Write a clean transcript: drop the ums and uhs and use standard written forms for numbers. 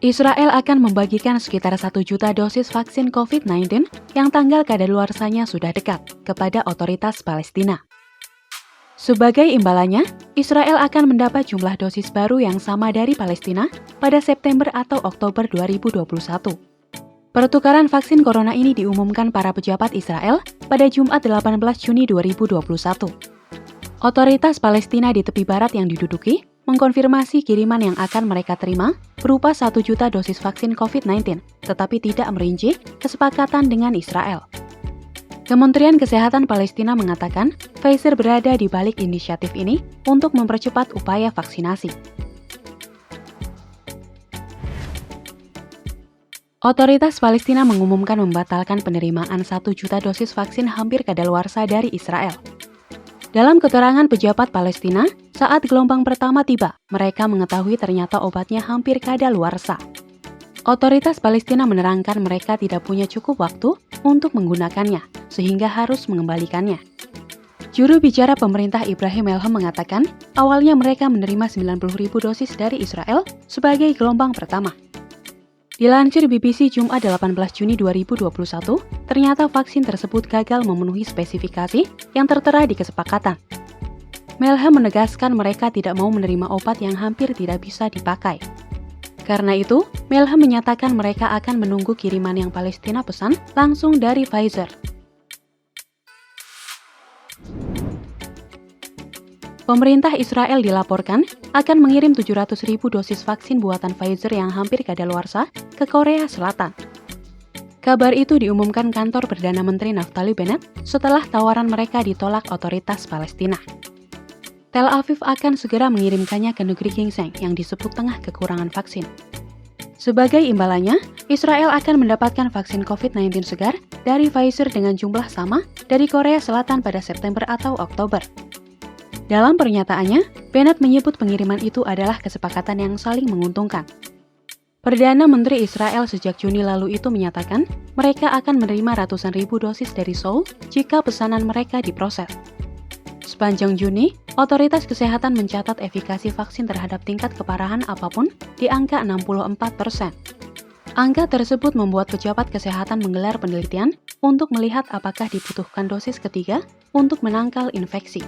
Israel akan membagikan sekitar 1 juta dosis vaksin COVID-19 yang tanggal kadaluarsanya sudah dekat kepada otoritas Palestina. Sebagai imbalannya, Israel akan mendapat jumlah dosis baru yang sama dari Palestina pada September atau Oktober 2021. Pertukaran vaksin corona ini diumumkan para pejabat Israel pada Jumat 18 Juni 2021. Otoritas Palestina di tepi barat yang diduduki mengkonfirmasi kiriman yang akan mereka terima berupa 1 juta dosis vaksin COVID-19, tetapi tidak merinci kesepakatan dengan Israel. Kementerian Kesehatan Palestina mengatakan Pfizer berada di balik inisiatif ini untuk mempercepat upaya vaksinasi. Otoritas Palestina mengumumkan membatalkan penerimaan 1 juta dosis vaksin hampir kadaluarsa dari Israel. Dalam keterangan pejabat Palestina, saat gelombang pertama tiba, mereka mengetahui ternyata obatnya hampir kadaluarsa. Otoritas Palestina menerangkan mereka tidak punya cukup waktu untuk menggunakannya, sehingga harus mengembalikannya. Juru bicara pemerintah Ibrahim Elham mengatakan, awalnya mereka menerima 90.000 dosis dari Israel sebagai gelombang pertama. Dilansir BBC Jumat 18 Juni 2021, ternyata vaksin tersebut gagal memenuhi spesifikasi yang tertera di kesepakatan. Melham menegaskan mereka tidak mau menerima obat yang hampir tidak bisa dipakai. Karena itu, Melham menyatakan mereka akan menunggu kiriman yang Palestina pesan langsung dari Pfizer. Pemerintah Israel dilaporkan akan mengirim 700.000 dosis vaksin buatan Pfizer yang hampir kadaluarsa ke Korea Selatan. Kabar itu diumumkan kantor Perdana Menteri Naftali Bennett setelah tawaran mereka ditolak otoritas Palestina. Tel Aviv akan segera mengirimkannya ke negeri ginseng yang disebut tengah kekurangan vaksin. Sebagai imbalannya, Israel akan mendapatkan vaksin COVID-19 segar dari Pfizer dengan jumlah sama dari Korea Selatan pada September atau Oktober. Dalam pernyataannya, Bennett menyebut pengiriman itu adalah kesepakatan yang saling menguntungkan. Perdana Menteri Israel sejak Juni lalu itu menyatakan mereka akan menerima ratusan ribu dosis dari Seoul jika pesanan mereka diproses. Sepanjang Juni, otoritas kesehatan mencatat efikasi vaksin terhadap tingkat keparahan apapun di angka 64%. Angka tersebut membuat pejabat kesehatan menggelar penelitian untuk melihat apakah dibutuhkan dosis ketiga untuk menangkal infeksi.